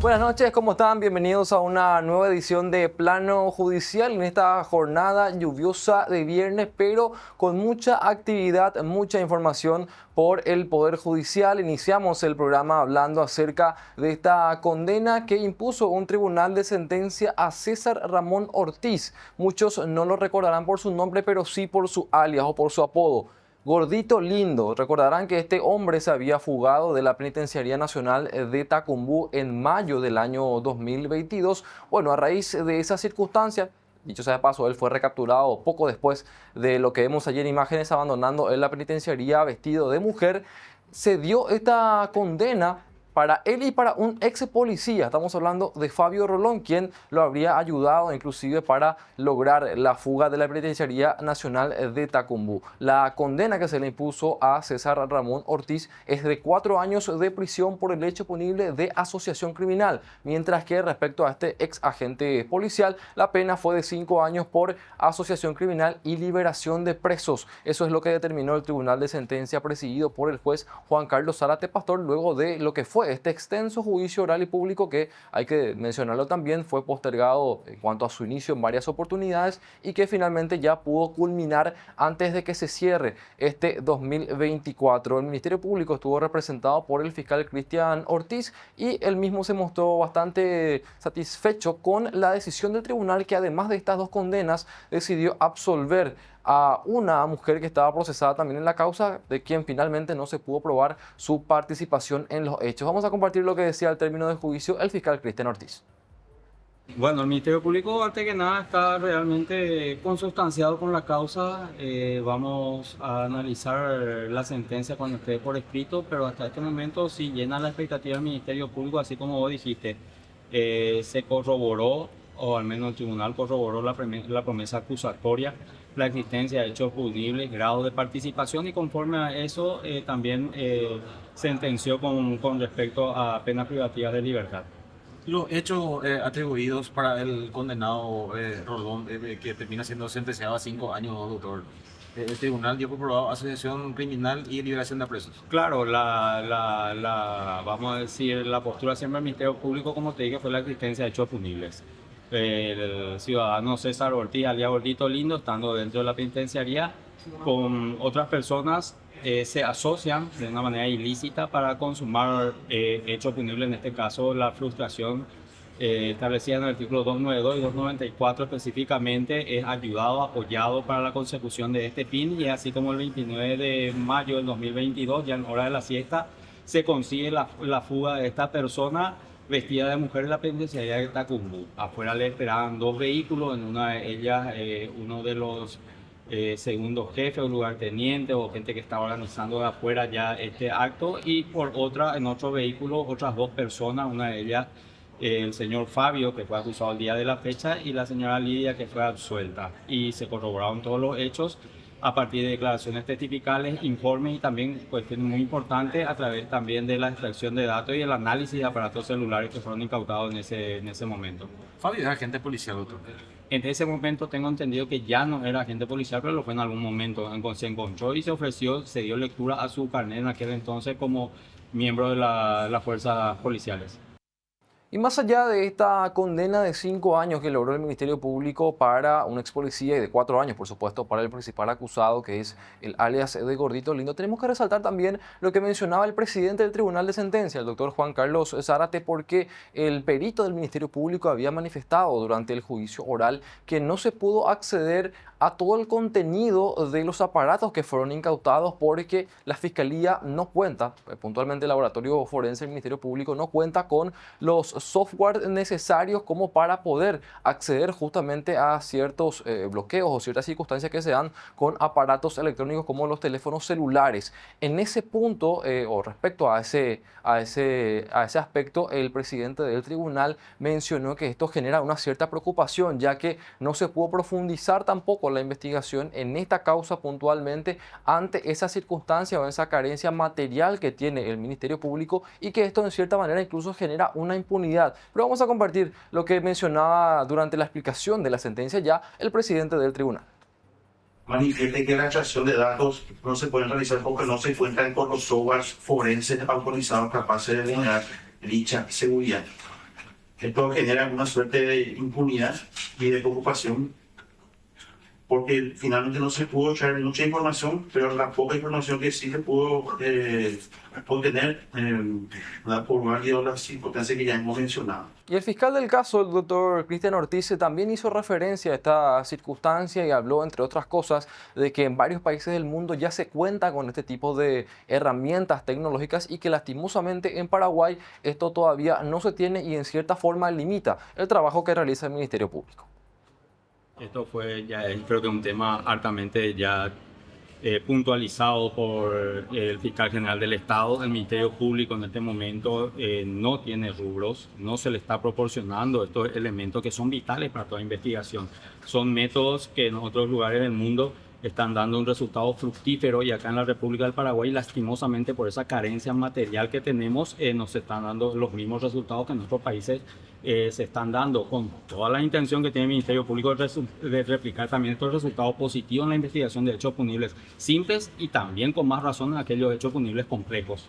Buenas noches, ¿cómo están? Bienvenidos a una nueva edición de Plano Judicial en esta jornada lluviosa de viernes, pero con mucha actividad, mucha información por el Poder Judicial. Iniciamos el programa hablando acerca de esta condena que impuso un tribunal de sentencia a César Ramón Ortiz. Muchos no lo recordarán por su nombre, pero sí por su alias o por su apodo. Gordito Lindo. Recordarán que este hombre se había fugado de la Penitenciaría Nacional de Tacumbú en mayo del año 2022. Bueno, a raíz de esa circunstancia, dicho sea de paso, él fue recapturado poco después de lo que vemos ayer en imágenes abandonando en la penitenciaría vestido de mujer. Se dio esta condena para él y para un ex policía. Estamos hablando de Fabio Rolón, quien lo habría ayudado inclusive para lograr la fuga de la Penitenciaría Nacional de Tacumbú. La condena que se le impuso a César Ramón Ortiz es de 4 años de prisión por el hecho punible de asociación criminal, mientras que respecto a este ex agente policial, la pena fue de 5 años por asociación criminal y liberación de presos. Eso es lo que determinó el Tribunal de Sentencia presidido por el juez Juan Carlos Zárate Pastor, luego de lo que fue este extenso juicio oral y público que, hay que mencionarlo también, fue postergado en cuanto a su inicio en varias oportunidades y que finalmente ya pudo culminar antes de que se cierre este 2024. El Ministerio Público estuvo representado por el fiscal Cristian Ortiz y él mismo se mostró bastante satisfecho con la decisión del tribunal, que además de estas 2 condenas decidió absolver a una mujer que estaba procesada también en la causa, de quien finalmente no se pudo probar su participación en los hechos. Vamos a compartir lo que decía al término del juicio el fiscal Cristian Ortiz. Bueno, el Ministerio Público, antes que nada, está realmente consustanciado con la causa. Vamos a analizar la sentencia cuando esté por escrito, pero hasta este momento sí llena la expectativa del Ministerio Público, así como vos dijiste. Se corroboró, o al menos el tribunal corroboró la promesa acusatoria, la existencia de hechos punibles, grado de participación, y conforme a eso también sentenció con respecto a penas privativas de libertad. Los hechos atribuidos para el condenado Rolón, que termina siendo sentenciado a 5 años, doctor. El tribunal dio por probado asociación criminal y liberación de presos. Claro, vamos a decir, la postura siempre del Ministerio Público, como te dije, fue la existencia de hechos punibles. El ciudadano César Ortiz, alias Gordito Lindo, estando dentro de la penitenciaría con otras personas, se asocian de una manera ilícita para consumar hechos punibles, en este caso la frustración establecida en el artículo 292 y 294 específicamente, es ayudado, apoyado para la consecución de este fin, y así como el 29 de mayo del 2022, ya en hora de la siesta, se consigue la fuga de esta persona vestida de mujer en la penitenciaría de Tacumbú. Afuera le esperaban 2 vehículos, en una de ellas uno de los segundos jefes o lugartenientes o gente que estaba organizando de afuera ya este acto, y por otra, en otro vehículo, otras 2 personas, una de ellas el señor Fabio, que fue acusado el día de la fecha, y la señora Lidia, que fue absuelta, y se corroboraron todos los hechos a partir de declaraciones testificales, informes y también cuestiones muy importantes a través también de la extracción de datos y el análisis de aparatos celulares que fueron incautados en ese momento. Fabio es agente policial, doctor. En ese momento tengo entendido que ya no era agente policial, pero lo fue en algún momento. Se encontró y se dio lectura a su carnet en aquel entonces como miembro de las fuerzas policiales. Y más allá de esta condena de 5 años que logró el Ministerio Público para un ex policía y de 4 años, por supuesto, para el principal acusado, que es el alias de Gordito Lindo, tenemos que resaltar también lo que mencionaba el presidente del Tribunal de Sentencia, el doctor Juan Carlos Zárate, porque el perito del Ministerio Público había manifestado durante el juicio oral que no se pudo acceder a todo el contenido de los aparatos que fueron incautados porque la Fiscalía no cuenta, puntualmente el Laboratorio Forense del Ministerio Público no cuenta con los software necesarios como para poder acceder justamente a ciertos bloqueos o ciertas circunstancias que se dan con aparatos electrónicos como los teléfonos celulares. En ese punto, o respecto a ese aspecto, el presidente del tribunal mencionó que esto genera una cierta preocupación, ya que no se pudo profundizar tampoco la investigación en esta causa puntualmente ante esa circunstancia o esa carencia material que tiene el Ministerio Público, y que esto en cierta manera incluso genera una impunidad. Pero vamos a compartir lo que mencionaba durante la explicación de la sentencia ya el presidente del tribunal. Manifiesta que la extracción de datos no se pueden realizar porque no se encuentran con los softwares forenses autorizados capaces de generar dicha seguridad. Esto genera una suerte de impunidad y de preocupación porque finalmente no se pudo echar mucha información, pero la poca información que sí se pudo obtener por varias de las circunstancias que ya hemos mencionado. Y el fiscal del caso, el doctor Cristian Ortiz, también hizo referencia a esta circunstancia y habló, entre otras cosas, de que en varios países del mundo ya se cuenta con este tipo de herramientas tecnológicas y que lastimosamente en Paraguay esto todavía no se tiene y en cierta forma limita el trabajo que realiza el Ministerio Público. Esto fue ya, creo que un tema altamente ya puntualizado por el fiscal general del Estado. El Ministerio Público en este momento no tiene rubros, no se le está proporcionando estos elementos que son vitales para toda investigación. Son métodos que en otros lugares del mundo están dando un resultado fructífero y acá en la República del Paraguay, lastimosamente por esa carencia material que tenemos, nos están dando los mismos resultados que en otros países se están dando, con toda la intención que tiene el Ministerio Público de replicar también estos resultados positivos en la investigación de hechos punibles simples y también con más razón en aquellos hechos punibles complejos.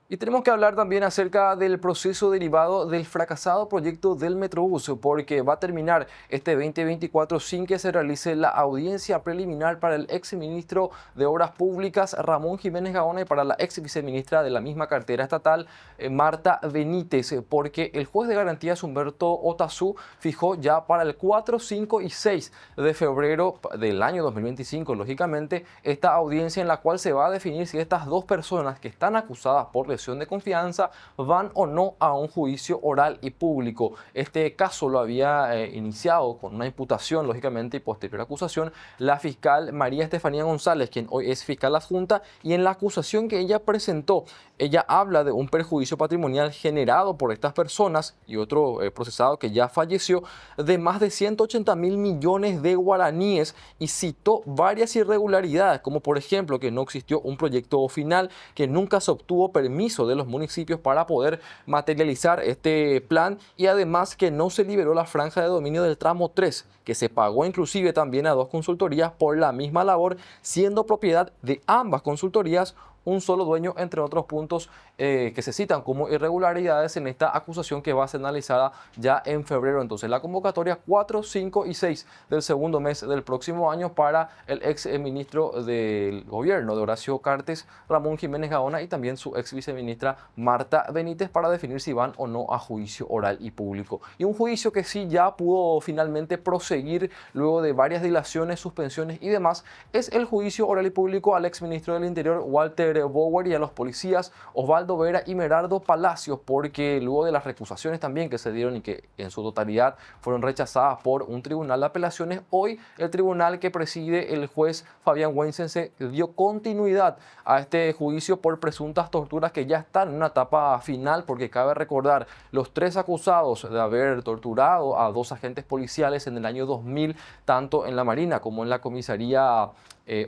Y tenemos que hablar también acerca del proceso derivado del fracasado proyecto del Metrobús, porque va a terminar este 2024 sin que se realice la audiencia preliminar para el ex ministro de Obras Públicas, Ramón Jiménez Gaona, y para la ex viceministra de la misma cartera estatal, Marta Benítez, porque el juez de garantías Humberto Otazú fijó ya para el 4, 5 y 6 de febrero del año 2025, lógicamente, esta audiencia en la cual se va a definir si estas dos personas que están acusadas por de confianza van o no a un juicio oral y público. Este caso lo había iniciado con una imputación, lógicamente, y posterior acusación, la fiscal María Estefanía González, quien hoy es fiscal adjunta, y en la acusación que ella presentó, ella habla de un perjuicio patrimonial generado por estas personas y otro procesado que ya falleció de más de 180 mil millones de guaraníes y citó varias irregularidades, como por ejemplo que no existió un proyecto final, que nunca se obtuvo permiso de los municipios para poder materializar este plan y además que no se liberó la franja de dominio del tramo 3, que se pagó inclusive también a dos consultorías por la misma labor, siendo propiedad de ambas consultorías un solo dueño, entre otros puntos que se citan como irregularidades en esta acusación que va a ser analizada ya en febrero. Entonces la convocatoria 4, 5 y 6 del segundo mes del próximo año para el ex ministro del gobierno de Horacio Cartes, Ramón Jiménez Gaona, y también su ex viceministra Marta Benítez, para definir si van o no a juicio oral y público. Y un juicio que sí ya pudo finalmente proseguir luego de varias dilaciones, suspensiones y demás, es el juicio oral y público al ex ministro del Interior Walter Bauer y a los policías Osvaldo Vera y Merardo Palacios, porque luego de las recusaciones también que se dieron y que en su totalidad fueron rechazadas por un tribunal de apelaciones, hoy el tribunal que preside el juez Fabián Wensense dio continuidad a este juicio por presuntas torturas que ya están en una etapa final, porque cabe recordar, los tres acusados de haber torturado a dos agentes policiales en el año 2000, tanto en la Marina como en la comisaría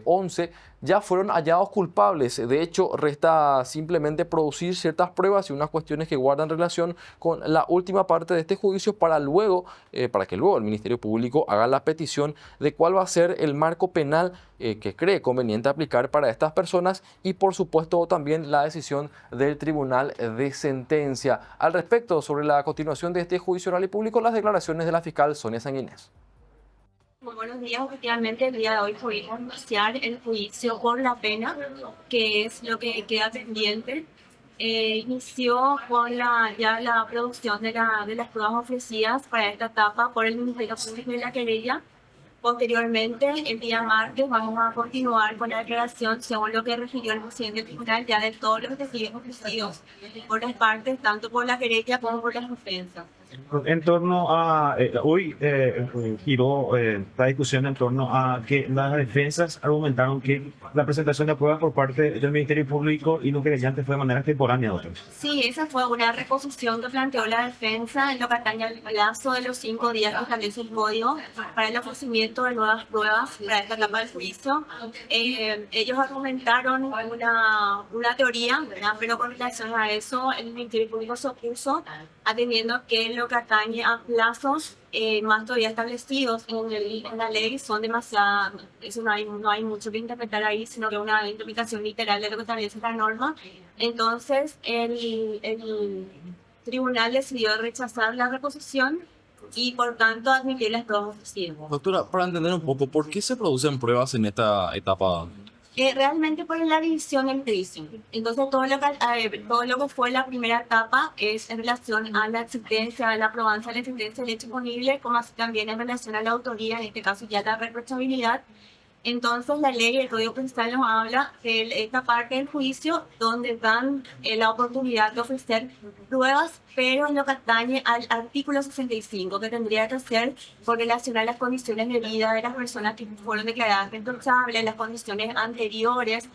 11, ya fueron hallados culpables. De hecho, resta simplemente producir ciertas pruebas y unas cuestiones que guardan relación con la última parte de este juicio para que luego el Ministerio Público haga la petición de cuál va a ser el marco penal que cree conveniente aplicar para estas personas y, por supuesto, también la decisión del Tribunal de Sentencia. Al respecto, sobre la continuación de este juicio oral y público, las declaraciones de la fiscal Sonia Sanguinés. Muy buenos días. Efectivamente, el día de hoy pudimos iniciar el juicio por la pena, que es lo que queda pendiente. Inició con ya la producción de las pruebas ofrecidas para esta etapa por el Ministerio Público y la querella. Posteriormente, el día martes, vamos a continuar con la declaración según lo que refirió el presidente del tribunal ya de todos los testigos ofrecidos por las partes, tanto por la querella como por las defensas. En torno a, hoy giró la discusión en torno a que las defensas argumentaron que la presentación de pruebas por parte del Ministerio Público y los querellantes fue de manera extemporánea. Sí, esa fue una reposición que planteó la defensa en lo que atañe al plazo de los 5 días que establece el código para el ofrecimiento de nuevas pruebas para esta etapa del juicio. Ellos argumentaron una teoría, ¿verdad? Pero con relación a eso el Ministerio Público se opuso, atendiendo que lo que atañe a plazos más todavía establecidos en la ley son demasiado, eso no hay mucho que interpretar ahí, sino que una interpretación literal de lo que establece la norma. Entonces tribunal decidió rechazar la reposición y por tanto admitir las pruebas ofrecidas. Doctora, para entender un poco, ¿por qué se producen pruebas en esta etapa? Realmente por la división del juicio. Entonces todo lo que fue la primera etapa es en relación a la existencia, a la probancia de la existencia del hecho punible, como así también en relación a la autoría, en este caso ya la reprochabilidad. Entonces la ley y el Código Procesal nos habla de esta parte del juicio donde dan la oportunidad de ofrecer pruebas, pero en lo que atañe al artículo 65, que tendría que ser por relación a las condiciones de vida de las personas que fueron declaradas reprochables, las condiciones anteriores.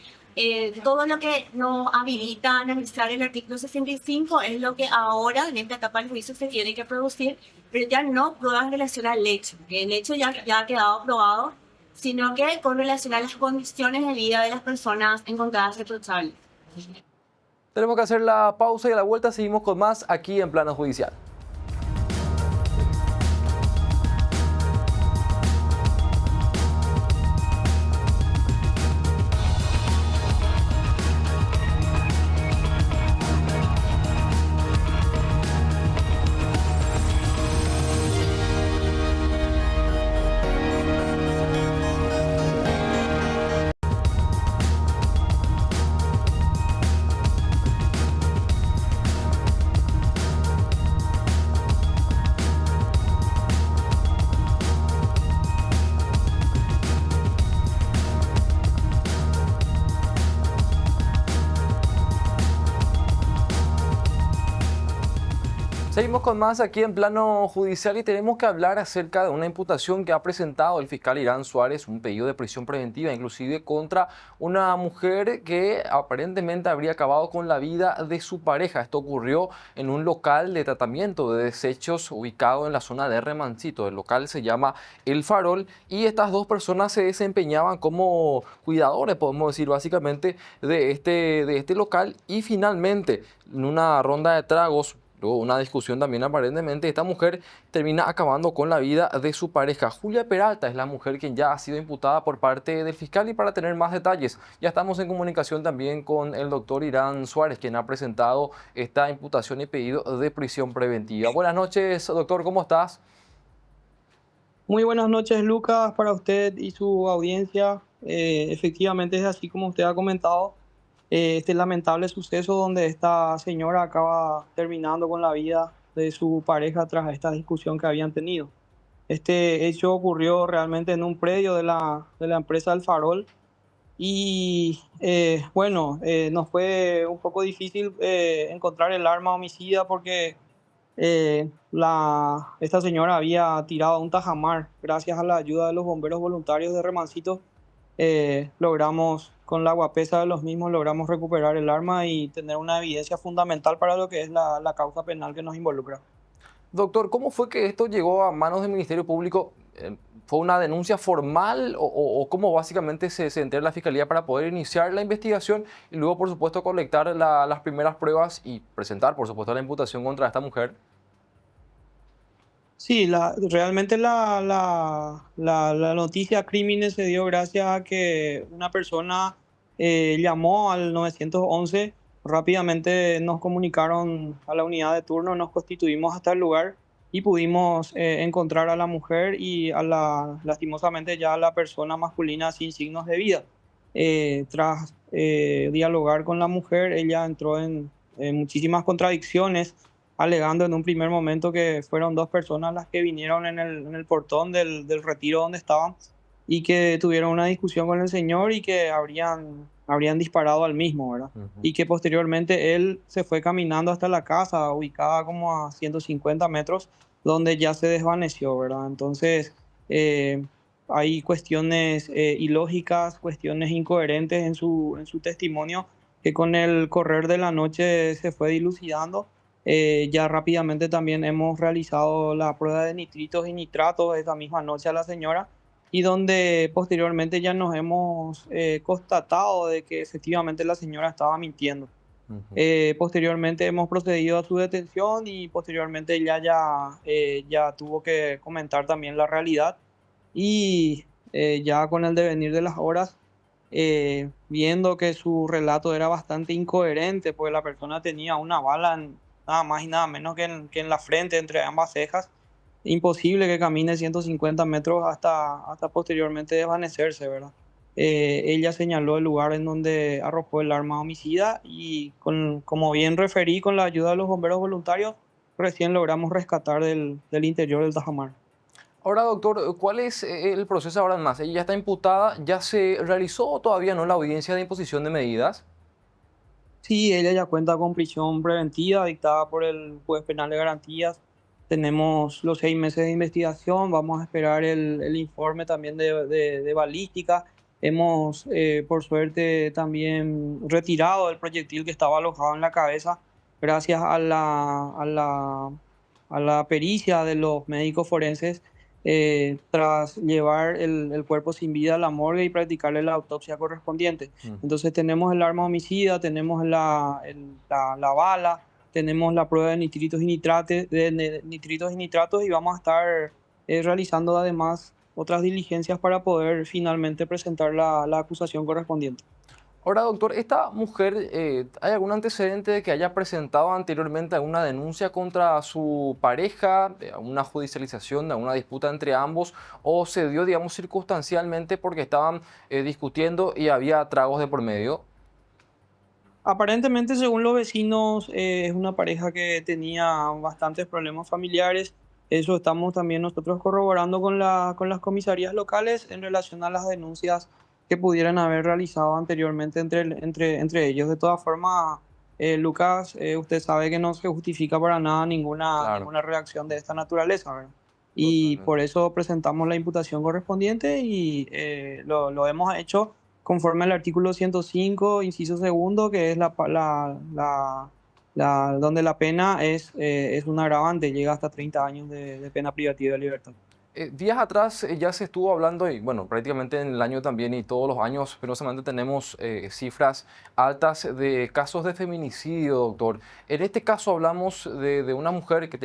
Todo lo que nos habilita a analizar el artículo 65 es lo que ahora en esta etapa del juicio se tiene que producir, pero ya no pruebas en relación al hecho, que el hecho ya ha quedado probado, sino que con relación a las condiciones de vida de las personas encontradas reprochables. Tenemos que hacer la pausa y a la vuelta seguimos con más aquí en Plano Judicial. Seguimos con más aquí en Plano Judicial y tenemos que hablar acerca de una imputación que ha presentado el fiscal Irán Suárez, un pedido de prisión preventiva, inclusive contra una mujer que aparentemente habría acabado con la vida de su pareja. Esto ocurrió en un local de tratamiento de desechos ubicado en la zona de Remancito. El local se llama El Farol y estas dos personas se desempeñaban como cuidadores, podemos decir básicamente, de este local, y finalmente en una ronda de tragos, luego una discusión también aparentemente, esta mujer termina acabando con la vida de su pareja. Julia Peralta es la mujer quien ya ha sido imputada por parte del fiscal, y para tener más detalles ya estamos en comunicación también con el doctor Irán Suárez, quien ha presentado esta imputación y pedido de prisión preventiva. Buenas noches, doctor, ¿cómo estás? Muy buenas noches, Lucas, para usted y su audiencia. Efectivamente es así como usted ha comentado. Este lamentable suceso donde esta señora acaba terminando con la vida de su pareja tras esta discusión que habían tenido. Este hecho ocurrió realmente en un predio de la empresa El Farol y nos fue un poco difícil encontrar el arma homicida porque esta señora había tirado un tajamar. Gracias a la ayuda de los bomberos voluntarios de Remancito, logramos, con la guapesa de los mismos, logramos recuperar el arma y tener una evidencia fundamental para lo que es la causa penal que nos involucra. Doctor, ¿cómo fue que esto llegó a manos del Ministerio Público? ¿Fue una denuncia formal o cómo básicamente se entera la Fiscalía para poder iniciar la investigación y luego, por supuesto, colectar las primeras pruebas y presentar, por supuesto, la imputación contra esta mujer? Sí, realmente la noticia crímenes se dio gracias a que una persona llamó al 911. Rápidamente nos comunicaron a la unidad de turno, nos constituimos hasta el lugar y pudimos encontrar a la mujer y lastimosamente ya a la persona masculina sin signos de vida. Tras dialogar con la mujer, ella entró en muchísimas contradicciones, alegando en un primer momento que fueron dos personas las que vinieron en el portón del retiro donde estaban y que tuvieron una discusión con el señor y que habrían disparado al mismo, ¿verdad? Uh-huh. Y que posteriormente él se fue caminando hasta la casa, ubicada como a 150 metros, donde ya se desvaneció, ¿verdad? Entonces, hay cuestiones ilógicas, cuestiones incoherentes en su testimonio que con el correr de la noche se fue dilucidando. Ya rápidamente también hemos realizado la prueba de nitritos y nitratos esa misma noche a la señora, y donde posteriormente ya nos hemos constatado de que efectivamente la señora estaba mintiendo. Uh-huh. Posteriormente hemos procedido a su detención y posteriormente ella ya tuvo que comentar también la realidad, y ya con el devenir de las horas, viendo que su relato era bastante incoherente, porque la persona tenía una bala nada más y nada menos que en la frente, entre ambas cejas. Imposible que camine 150 metros hasta posteriormente desvanecerse, ¿verdad? Ella señaló el lugar en donde arrojó el arma homicida y como bien referí, con la ayuda de los bomberos voluntarios, recién logramos rescatar del interior del Tajamar. Ahora, doctor, ¿cuál es el proceso ahora más? ¿Ella ya está imputada? ¿Ya se realizó o todavía no la audiencia de imposición de medidas? Sí, ella ya cuenta con prisión preventiva dictada por el juez penal de garantías. Tenemos los 6 meses de investigación, vamos a esperar el informe también de balística. Hemos, por suerte, también retirado el proyectil que estaba alojado en la cabeza gracias a la pericia de los médicos forenses, tras llevar el cuerpo sin vida a la morgue y practicarle la autopsia correspondiente. Entonces tenemos el arma homicida, tenemos la bala, tenemos la prueba de nitritos y nitritos y nitratos, y vamos a estar realizando además otras diligencias para poder finalmente presentar la acusación correspondiente. Ahora, doctor, ¿esta mujer, hay algún antecedente de que haya presentado anteriormente alguna denuncia contra su pareja, una judicialización, alguna disputa entre ambos, o se dio, digamos, circunstancialmente porque estaban discutiendo y había tragos de por medio? Aparentemente, según los vecinos, es una pareja que tenía bastantes problemas familiares. Eso estamos también nosotros corroborando con las comisarías locales en relación a las denuncias que pudieran haber realizado anteriormente entre ellos. De todas formas, Lucas, usted sabe que no se justifica para nada Claro. ninguna reacción de esta naturaleza, ¿verdad? Y Totalmente. por eso presentamos la imputación correspondiente y lo hemos hecho conforme al artículo 105, inciso segundo, que es donde la pena es un agravante, llega hasta 30 años de pena privativa de libertad. Días atrás ya se estuvo hablando, y bueno, prácticamente en el año también y todos los años, penosamente tenemos cifras altas de casos de feminicidio, doctor. En este caso hablamos de una mujer que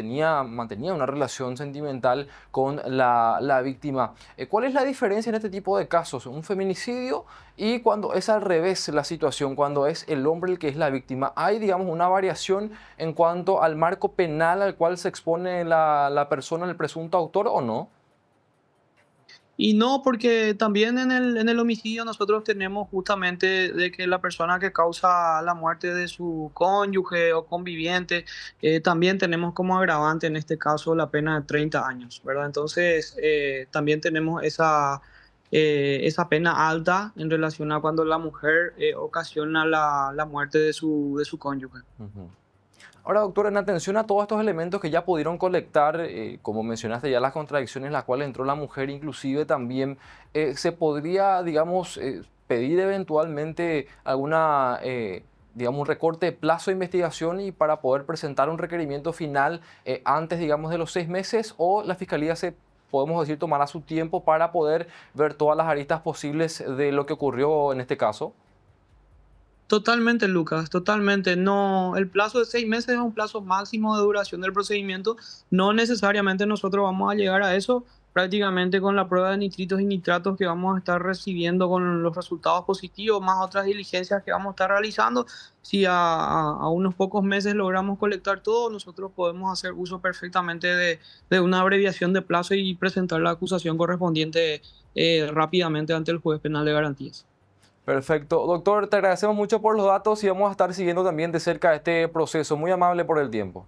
mantenía una relación sentimental con la víctima. ¿Cuál es la diferencia en este tipo de casos? Un feminicidio y cuando es al revés la situación, cuando es el hombre el que es la víctima. ¿Hay, digamos, una variación en cuanto al marco penal al cual se expone la persona, el presunto autor, o no? Y no, porque también en el homicidio nosotros tenemos justamente de que la persona que causa la muerte de su cónyuge o conviviente, también tenemos como agravante en este caso la pena de 30 años, ¿verdad? Entonces, también tenemos esa pena alta en relación a cuando la mujer ocasiona la muerte de su cónyuge. Ujú. Ahora, doctor, en atención a todos estos elementos que ya pudieron colectar, como mencionaste ya las contradicciones en las cuales entró la mujer, inclusive también, ¿se podría, digamos, pedir eventualmente alguna, digamos, un recorte de plazo de investigación y para poder presentar un requerimiento final antes, digamos, de los 6 meses? ¿O la Fiscalía podemos decir, tomará su tiempo para poder ver todas las aristas posibles de lo que ocurrió en este caso? Totalmente, Lucas, totalmente. No, el plazo de 6 meses es un plazo máximo de duración del procedimiento. No necesariamente nosotros vamos a llegar a eso. Prácticamente con la prueba de nitritos y nitratos que vamos a estar recibiendo con los resultados positivos, más otras diligencias que vamos a estar realizando, si a unos pocos meses logramos colectar todo, nosotros podemos hacer uso perfectamente de una abreviación de plazo y presentar la acusación correspondiente rápidamente ante el juez penal de garantías. Perfecto. Doctor, te agradecemos mucho por los datos y vamos a estar siguiendo también de cerca este proceso. Muy amable por el tiempo.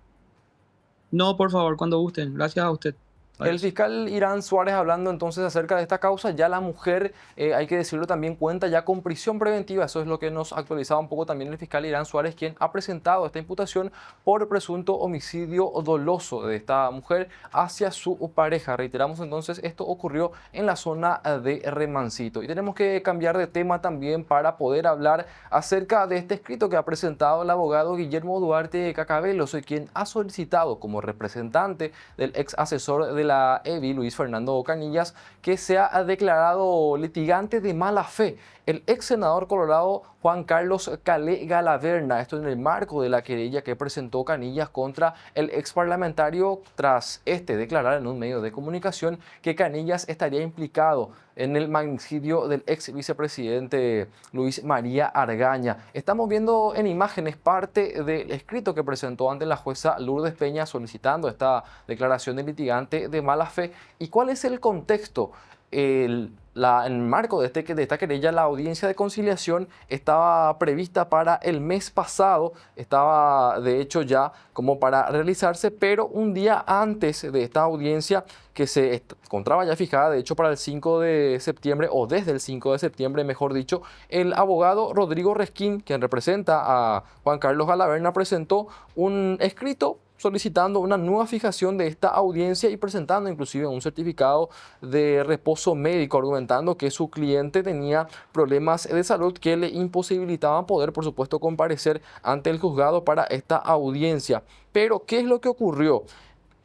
No, por favor, cuando gusten. Gracias a usted. El Adiós. fiscal Irán Suárez, hablando entonces acerca de esta causa, ya la mujer, hay que decirlo también, cuenta ya con prisión preventiva. Eso es lo que nos actualizaba un poco también el fiscal Irán Suárez, quien ha presentado esta imputación por presunto homicidio doloso de esta mujer hacia su pareja. Reiteramos entonces, esto ocurrió en la zona de Remancito. Y tenemos que cambiar de tema también para poder hablar acerca de este escrito que ha presentado el abogado Guillermo Duarte Cacabelos, quien ha solicitado como representante del ex asesor de la EBI, Luis Fernando Canillas, que se ha declarado litigante de mala fe. El ex senador colorado Juan Carlos Calé Galaverna, esto en el marco de la querella que presentó Canillas contra el ex parlamentario tras declarar en un medio de comunicación que Canillas estaría implicado en el magnicidio del ex vicepresidente Luis María Argaña. Estamos viendo en imágenes parte del escrito que presentó ante la jueza Lourdes Peña solicitando esta declaración de litigante de mala fe. ¿Y cuál es el contexto? En el marco de esta querella, la audiencia de conciliación estaba prevista para el mes pasado, estaba de hecho ya como para realizarse, pero un día antes de esta audiencia que se encontraba ya fijada, de hecho para el 5 de septiembre, o desde el 5 de septiembre, mejor dicho, el abogado Rodrigo Resquín, quien representa a Juan Carlos Galaverna, presentó un escrito solicitando una nueva fijación de esta audiencia y presentando inclusive un certificado de reposo médico, argumentando que su cliente tenía problemas de salud que le imposibilitaban poder, por supuesto, comparecer ante el juzgado para esta audiencia. Pero, ¿qué es lo que ocurrió?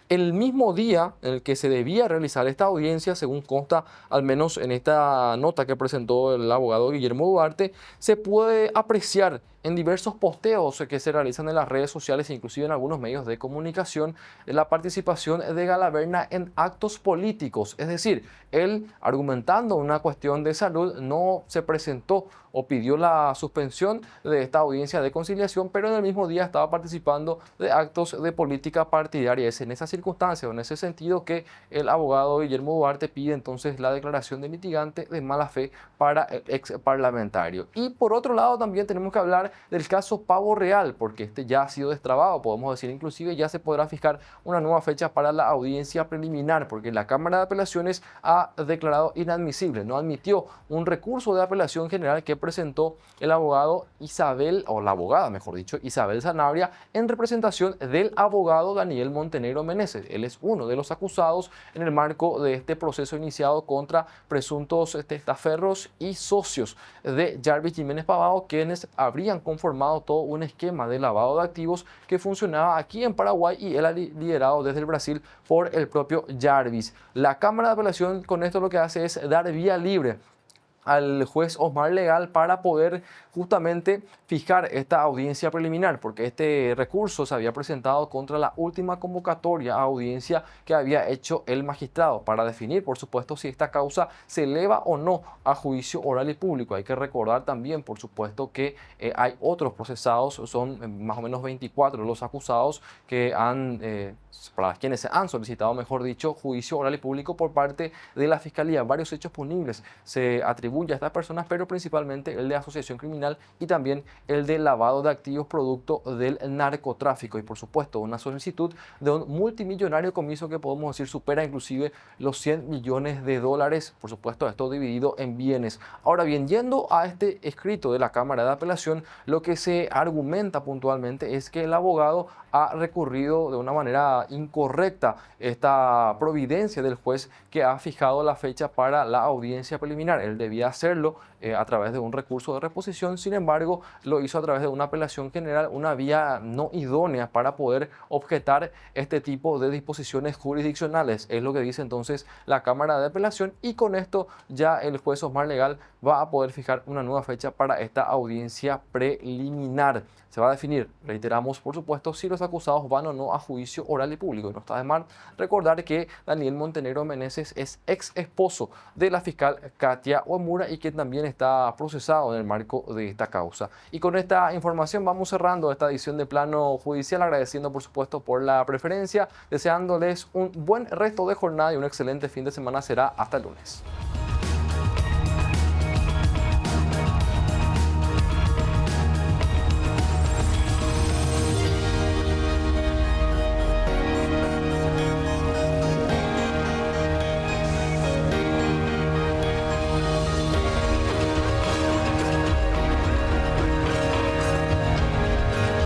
El mismo día en el que se debía realizar esta audiencia, según consta al menos en esta nota que presentó el abogado Guillermo Duarte, se puede apreciar en diversos posteos que se realizan en las redes sociales e inclusive en algunos medios de comunicación la participación de Galaverna en actos políticos. Es decir, él, argumentando una cuestión de salud, no se presentó o pidió la suspensión de esta audiencia de conciliación, pero en el mismo día estaba participando de actos de política partidaria. Es en esa circunstancia o en ese sentido que el abogado Guillermo Duarte pide entonces la declaración de litigante de mala fe para el ex parlamentario. Y por otro lado también tenemos que hablar del caso Pavo Real, porque ya ha sido destrabado, podemos decir, inclusive ya se podrá fijar una nueva fecha para la audiencia preliminar, porque la Cámara de Apelaciones ha declarado inadmisible, no admitió un recurso de apelación general que presentó el abogado Isabel, o la abogada mejor dicho, Isabel Sanabria, en representación del abogado Daniel Montenegro Meneses. Él es uno de los acusados en el marco de este proceso iniciado contra presuntos testaferros y socios de Jarvis Jiménez Pavao, quienes habrían conformado todo un esquema de lavado de activos que funcionaba aquí en Paraguay y era liderado desde el Brasil por el propio Jarvis. La Cámara de Apelación con esto lo que hace es dar vía libre al juez Osmar Legal para poder justamente fijar esta audiencia preliminar, porque este recurso se había presentado contra la última convocatoria a audiencia que había hecho el magistrado para definir, por supuesto, si esta causa se eleva o no a juicio oral y público. Hay que recordar también, por supuesto, que hay otros procesados, son más o menos 24 los acusados que para quienes se han solicitado, mejor dicho, juicio oral y público por parte de la Fiscalía. Varios hechos punibles se atribuye a estas personas, pero principalmente el de asociación criminal y también el de lavado de activos producto del narcotráfico. Y por supuesto una solicitud de un multimillonario comiso que podemos decir supera inclusive los 100 millones de dólares. Por supuesto esto dividido en bienes. Ahora bien, yendo a este escrito de la Cámara de Apelación, lo que se argumenta puntualmente es que el abogado ha recurrido de una manera incorrecta esta providencia del juez que ha fijado la fecha para la audiencia preliminar. Él debía hacerlo a través de un recurso de reposición, sin embargo lo hizo a través de una apelación general, una vía no idónea para poder objetar este tipo de disposiciones jurisdiccionales. Es lo que dice entonces la Cámara de Apelación, y con esto ya el juez Osmar Legal va a poder fijar una nueva fecha para esta audiencia preliminar. Se va a definir, reiteramos, por supuesto, si los acusados van o no a juicio oral y público. No está de más recordar que Daniel Montenegro Meneses es ex esposo de la fiscal Katia Uemura y que también está procesado en el marco de esta causa. Y con esta información vamos cerrando esta edición de Plano Judicial, agradeciendo por supuesto por la preferencia, deseándoles un buen resto de jornada y un excelente fin de semana. Será hasta el lunes.